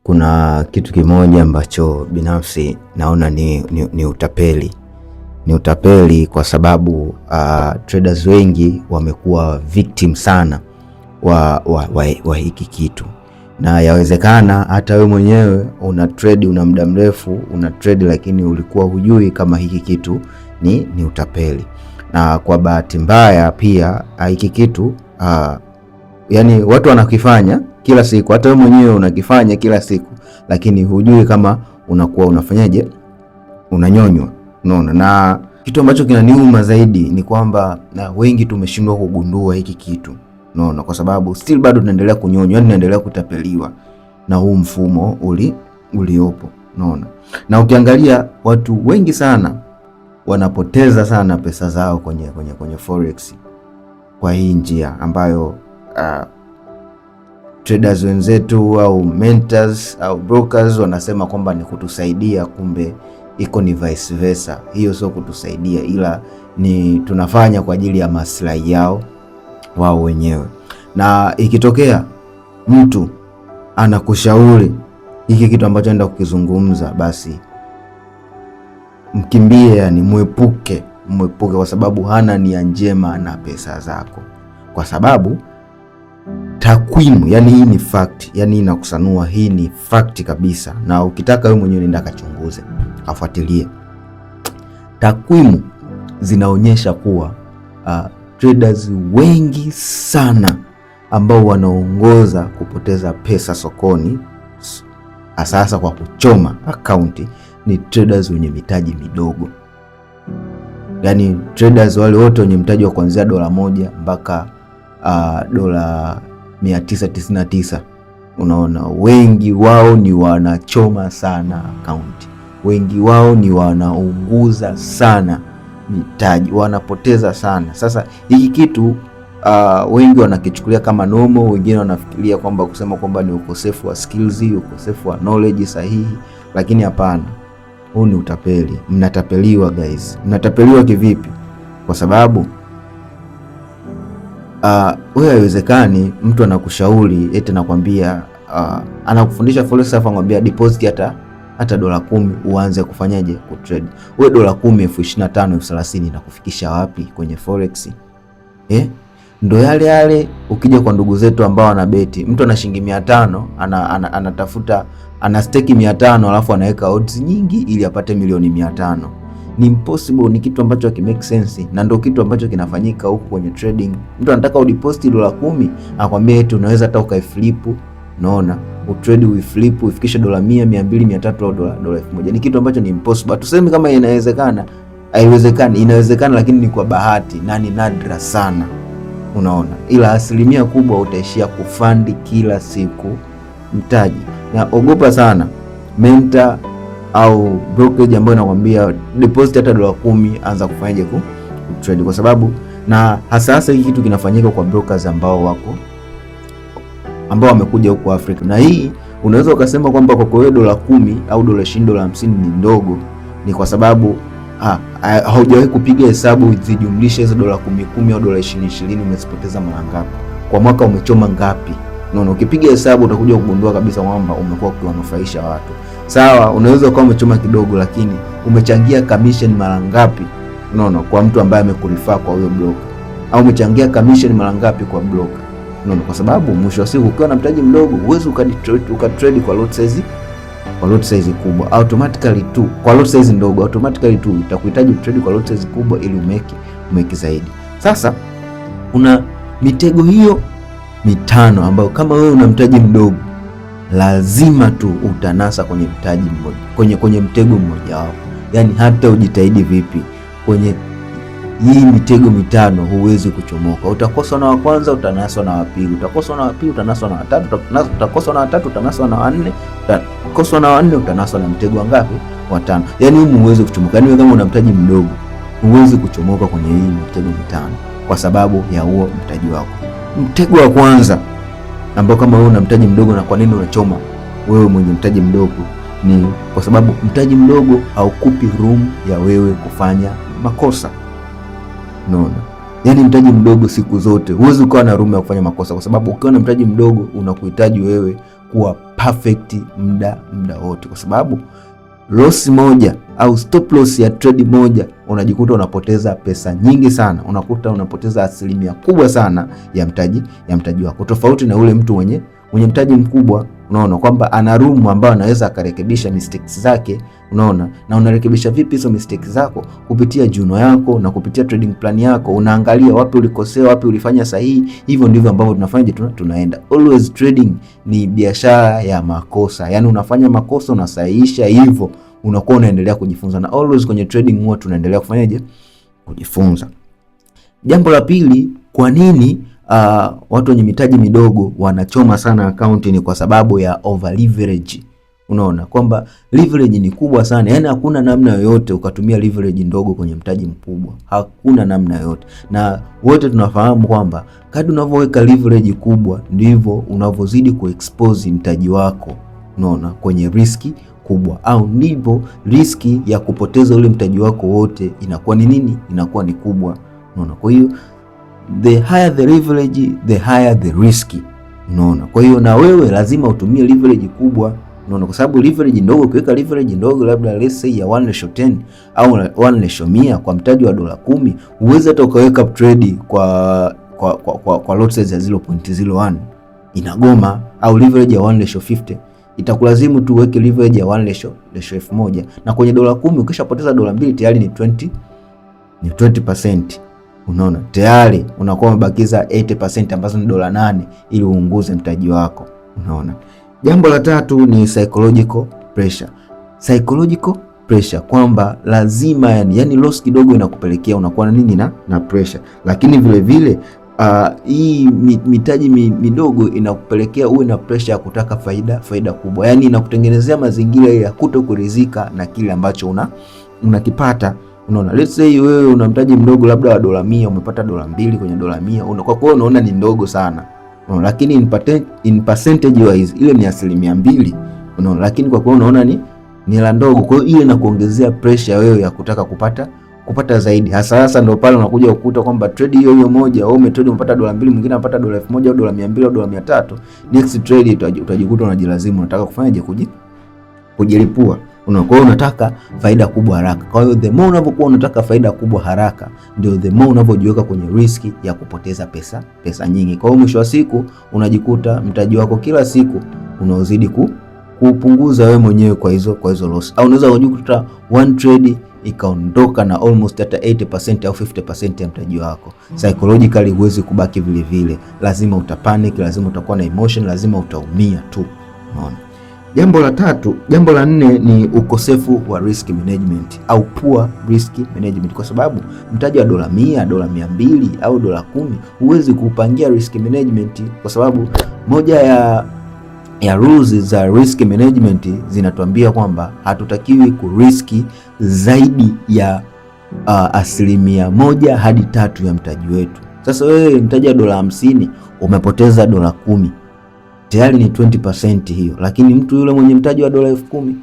Kuna kitu kimoja ambacho binafsi naona ni utapeli. Ni utapeli kwa sababu traders wengi wamekuwa victim sana wa hiki kitu, na yawezekana hata wewe mwenyewe una trade, una muda mrefu una trade, lakini ulikuwa hujui kama hiki kitu ni utapeli. Na kwa bahati mbaya pia hiki kitu yani watu wanakifanya kila siku, hata wewe mwenyewe unakifanya kila siku, lakini hujui kama unakuwa unafanyaje, unanyonywa. Unaona, na kitu ambacho kinaniuma zaidi ni kwamba na wengi tumeshindwa kugundua hiki kitu. Unaona, kwa sababu still bado tunaendelea kunyonywa, yani tunaendelea kutapeliwa na huu mfumo uliopo. Unaona, na ukiangalia watu wengi sana wanapoteza sana pesa zao kwenye forex kwa hii njia ambayo traders wenzetu au mentors au brokers wanasema kwamba ni kutusaidia, kumbe iko ni vice versa. Hiyo sio kutusaidia, ila ni tunafanya kwa ajili ya maslahi yao wao wenyewe. Na ikitokea mtu anakushauri hiki kitu ambacho anaenda kukizungumza, basi mkimbie, yani mwepuke, kwa sababu hana nia njema na pesa zako, kwa sababu takwimu, yani hii ni fact, yani inakusanua, hii ni fact kabisa. Na ukitaka wewe mwenyewe nenda kachunguze, afuatilie. Takwimu zinaonyesha kuwa traders wengi sana ambao wanaongoza kupoteza pesa sokoni, hasa kwa kuchoma akaunti, ni traders wenye mitaji midogo. Yani traders wale wote wenye mtaji wa kuanzia $1 mpaka $999. Unaona, wengi wao ni wanachoma sana akaunti, wengi wao ni wanaunguza sana mitaji, wanapoteza sana. Sasa hiki kitu wengi wanakichukulia kama normal, wengine wanafikiria kwamba kusema kwamba ni ukosefu wa skills, ukosefu wa knowledge sahihi, lakini hapana, huu ni utapeli. Mnatapeliwa guys. Mnatapeliwa kivipi? Kwa sababu wewe haiwezekani mtu anakushauri eti nakwambia anakufundisha forex, afa ngwambia deposit hata $10 uanze kufanyaje kutrade. Wewe $10, $25,000, $30,000 na kufikisha wapi kwenye forex? Ndo yale ukija kwa ndugu zetu ambao wanabeti, mtu ana shilingi 500 anatafuta ana stake 500 alafu anaweka odds nyingi ili apate milioni 500. Ni impossible, ni kitu ambacho hakimake sense, na ndio kitu ambacho kinafanyika huku kwenye trading. Mtu anataka udeposit $10, akwambia eti unaweza hata ukaiflip. Unaona, utrade uiflip ufikishe $100, $200, $300 au $1,000. Ni kitu ambacho ni impossible. Tuseme kama inawezekana, haiwezekani. Inawezekana, lakini ni kwa bahati na ni nadra sana. Unaona, ila asilimia kubwa utaishia kufandi kila siku mtaji. Na ogopa sana mentor au brokerage ambayo inakwambia deposit hata $10, anza kufanyaje ku trade, kwa sababu na hasa hii kitu kinafanyika kwa brokers ambao wamekuja huko Afrika. Na hii unaweza ukasema kwamba kwa wewe $10 au $20, $50 ni ndogo, ni kwa sababu haujawahi kupiga hesabu zijumlishe hizo $10 au $20 umezipoteza mara ngapi kwa mwaka, umechoma ngapi. Unaona, ukipiga hesabu utakuja kugundua kabisa kwamba umekuwa ukiwanufaisha watu. Sawa, unaweza kuwa umechoma kidogo, lakini umechangia commission mara ngapi? Unaona, kwa mtu ambaye amekurefer kwa huyo broker, au umechangia commission mara ngapi kwa broker? Unaona, kwa sababu mwisho wa siku ukiwa na mtaji mdogo huwezi ukatrade kwa lot size kubwa automatically tu. Kwa lot size ndogo automatically tu itakuhitaji trade kwa lot size kubwa ili umeki zaidi. Sasa kuna mitego hiyo 5 ambayo kama wewe una mtaji mdogo lazima tu utanasa kwenye mtaji mmoja, kwenye mtego mmoja wao. Yani hata ujitahidi vipi, kwenye hii mitego 5 huwezi kuchomoka. Utakosa na wa kwanza, utanaswa na wa pili, utakosa na wa pili, utanaswa na wa tatu, utakosa na wa tatu, utanaswa na wa 4, utakosa na wa 4, utanaswa na mtego wangapi? Wa 5. Yani huwezi kuchomoka. Yani kama una mtaji mdogo huwezi kuchomoka kwenye hii mitego 5 kwa sababu ya huo mtaji wako. Mtego wa kwanza ambao kama wewe una mtaji mdogo, na kwa nini unachoma wewe mwenye mtaji mdogo, ni kwa sababu mtaji mdogo haukupi room ya wewe kufanya makosa. Unaona, yani mtaji mdogo siku zote huwezi ukawa na room ya kufanya makosa, kwa sababu ukiwa na mtaji mdogo unakuhitaji wewe kuwa affect muda wote, kwa sababu loss moja au stop loss ya trade moja unajikuta unapoteza pesa nyingi sana, unakuta unapoteza asilimia kubwa sana ya mtaji wako, tofauti na ule mtu mwenye mtaji mkubwa. Unaona kwamba ana room ambayo anaweza akarekebisha mistakes zake. Unaona, na unarekebisha vipi hizo mistakes zako? Kupitia journal yako na kupitia trading plan yako, unaangalia wapi ulikosea, wapi ulifanya sahihi. Hivyo ndivyo ambavyo tunafanya, tunaenda. Always trading ni biashara ya makosa, yani unafanya makosa unasahihisha, hivyo unakuwa unaendelea kujifunza, na always kwenye trading huwa tunaendelea kufanyaje? Kujifunza. Jambo la pili, kwa nini watu wenye mitaji midogo wanachoma sana account? Ni kwa sababu ya over leverage. Unaona kwamba leverage ni kubwa sana, yani hakuna namna yoyote ukatumia leverage ndogo kwenye mtaji mkubwa, hakuna namna yoyote. Na wote tunafahamu kwamba kadri unavyoweka leverage kubwa ndivyo unavyozidi kuexpose mtaji wako, unaona, kwenye riski kubwa, au ndivyo riski ya kupoteza ule mtaji wako wote inakuwa ni nini? Inakuwa ni kubwa. Unaona, kwa hiyo the higher the leverage, the higher the risk. Unaona, kwa hiyo na wewe lazima utumie leverage kubwa. Unaona, kwa sababu leverage ndogo, ukiweka leverage ndogo labda let's say ya 1:10 au 1:100 kwa mtaji wa $10, uweze hata ukaweka trade kwa lot size ya 0.01 inagoma, au leverage ya 1:50 itakulazimu tu uweke leverage ya 1:1000, na kwenye $10 ukishapoteza $2 tayari ni 20%. Unaona, tayari unakuwa umebakiza 80% ambazo ni $8 ili uunguze mtaji wako. Unaona, jambo la tatu ni psychological pressure. Psychological pressure kwamba lazima yani loss kidogo inakupelekea unakuwa na nini? Na pressure. Lakini vile vile hii mitaji midogo inakupelekea uwe na pressure ya kutaka faida kubwa, yani inakutengenezea mazingira ya kutokuridhika na kile ambacho unakipata. Unaona, let's say wewe una mtaji mdogo labda wa $100, umepata $2 kwenye $100, kwa kweli unaona ni ndogo sana. Unaona, lakini in percentage wise ile ni 2%. Unaona, lakini kwa kweli unaona ni hela ndogo, kwa hiyo ile inakuongezea pressure wewe ya kutaka kupata zaidi. Hasa ndio pale unakuja ukuta kwamba trade hiyo moja wewe umetrade umepata $2, mwingine anapata $1000 au $200 au $300, next trade utajikuta unajilazimu unataka kufanyaje? Kujilipua. Kwa hiyo unataka faida kubwa haraka. Kwa hiyo the more unavyokuwa unataka faida kubwa haraka, ndio the more unavyojiweka kwenye riski ya kupoteza pesa nyingi. Kwa hiyo mwisho wa siku unajikuta mtaji wako kila siku unaozidi kupunguza wewe mwenyewe kwa hizo loss. Au unaweza kujikuta one trade ikaondoka na almost hata 80% au 50% ya mtaji wako. Psychologically huwezi kubaki vile, lazima utapanic, lazima utakuwa na emotion, lazima utaumia tu. Unaona? Jambo la 4 ni ukosefu wa risk management au poor risk management, kwa sababu mtaji wa $100, $200 au $10 huwezi kupangia risk management, kwa sababu moja ya rules za risk management zinatuambia kwamba hatutakiwi kuriski zaidi ya 1 hadi 3 ya mtaji wetu. Sasa wewe mtaji wa $50 umepoteza $10, tayari ni 20% hiyo, lakini mtu yule mwenye mtaji wa $10,000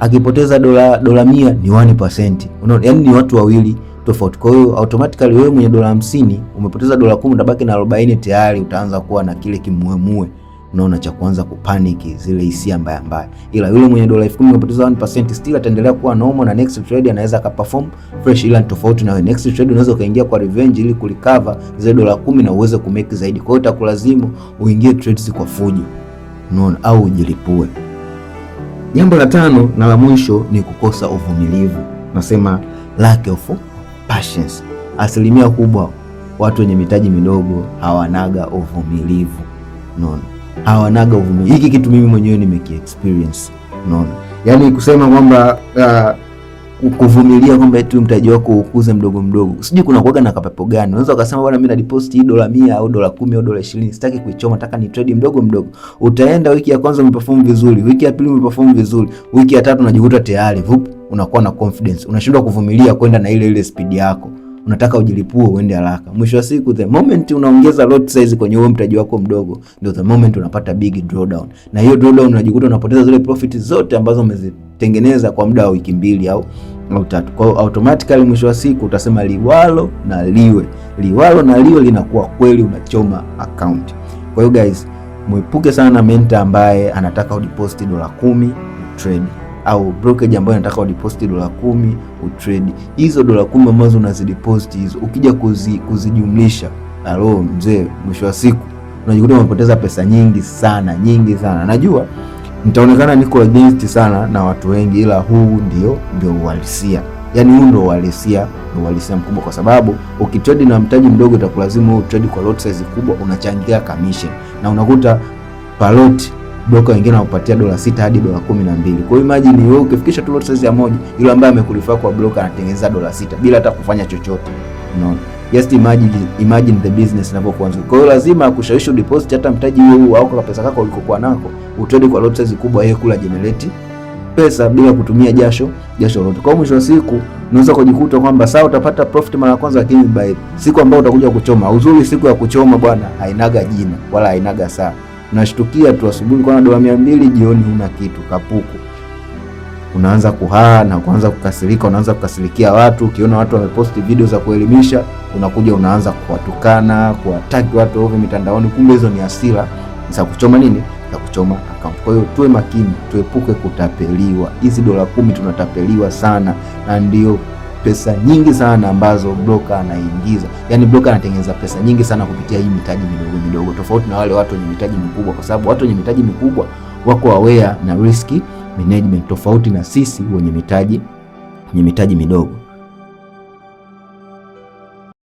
akipoteza $100 ni 1%. Unaona, yani ni watu wawili tofauti. Kwa hiyo automatically wewe mwenye $50 umepoteza $10, utabaki na 40, tayari utaanza kuwa na kile kimuemue, unaona, cha kuanza kupaniki, zile hisia mbaya. Ila yule mwenye $10,000 umepoteza 1%, still ataendelea kuwa normal, na next trade anaweza akaperform fresh, ila tofauti na wewe. Next trade unaweza kaingia kwa revenge ili kulicover zile $10 na uweze kumake zaidi. Kwa hiyo itakulazimu uingie trades kwa fujo, unaona, au ujilipue. Jambo la 5 na la mwisho ni kukosa uvumilivu. Nasema lack of patience. Asilimia kubwa watu wenye mitaji midogo hawanaga uvumilivu, unaona, hawanaga uvumilivu. Hiki kitu mimi mwenyewe nimekiexperience, unaona, yani kusema kwamba kuvumilia kwamba eti mtaji wako ukuze mdogo, sijui kuna kuaga na kapepo gani. Unaweza ukasema bwana, mimi na deposit hii $100 au $10 au $20, sitaki kuichoma, nataka ni trade mdogo. Utaenda wiki ya kwanza umeperform vizuri, wiki ya pili umeperform vizuri, wiki ya tatu unajikuta tayari unakuwa na confidence, unashindwa kuvumilia kwenda na ile speed yako, unataka ujilipue uende haraka. Mwisho wa siku, the moment unaongeza lot size kwenye huo mtaji wako mdogo, ndio the moment unapata big drawdown, na hiyo drawdown unajikuta unapoteza zile profit zote ambazo umezitengeneza kwa muda wa wiki 2 au 3. Kwa hiyo automatically mwisho wa siku utasema liwalo na liwe linakuwa kweli unachoma account. Kwa hiyo guys, Mwepuke sana na mentor ambaye anataka udeposit $10 utrade, au brokerage ambayo anataka udeposit $10 utrade. Hizo $10 ambazo unazideposit hizo, ukija kuzijumlisha, alo mzee, mwisho wa siku unajikuta umepoteza pesa nyingi sana. Najua nitaonekana niko against sana na watu wengi, ila huu ndio uhalisia. Yani huu ndio uhalisia mkubwa, kwa sababu ukitrade na mtaji mdogo itakulazimu utrade kwa lot size kubwa, unachangia commission, na unakuta per lot broker wengine wanakupatia $6 hadi $12. Kwa hiyo imagine wewe ukifikisha tu lot size ya moja, yule ambaye amekulifaa kwa broker anatengeneza $6 bila hata kufanya chochote. Unaona? Just imagine the business inapokuanza. Kwa hiyo lazima akushawishi deposit hata mtaji huu au kwa pesa yako ulikokuwa nako, utrade kwa lot size kubwa, yeye kula generate pesa bila kutumia jasho lote. Kwa mwisho wa siku unaweza kujikuta kwamba sawa utapata profit mara kwanza, lakini by siku ambayo utakuja kuchoma, uzuri siku ya kuchoma bwana hainaga jina wala hainaga saa. Unashtukia tu asubuhi kwa $200, jioni huna kitu, kapuku. Unaanza kuhaa na kuanza kukasirika, unaanza kukasirikia watu. Ukiona watu wameposti video za kuelimisha, unakuja unaanza kuwatukana, kuwataki watu ovyo mitandaoni, kumbe hizo ni hasira za kuchoma nini? Ya kuchoma account. Kwa hiyo tuwe makini, tuepuke kutapeliwa. Hizi $10 tunatapeliwa sana, na ndio pesa nyingi sana ambazo broker anaingiza. Yani broker anatengeneza pesa nyingi sana kupitia hii mitaji midogo, tofauti na wale watu wenye mitaji mikubwa, kwa sababu watu wenye mitaji mikubwa wako aware na risk management, tofauti na sisi wenye mitaji midogo.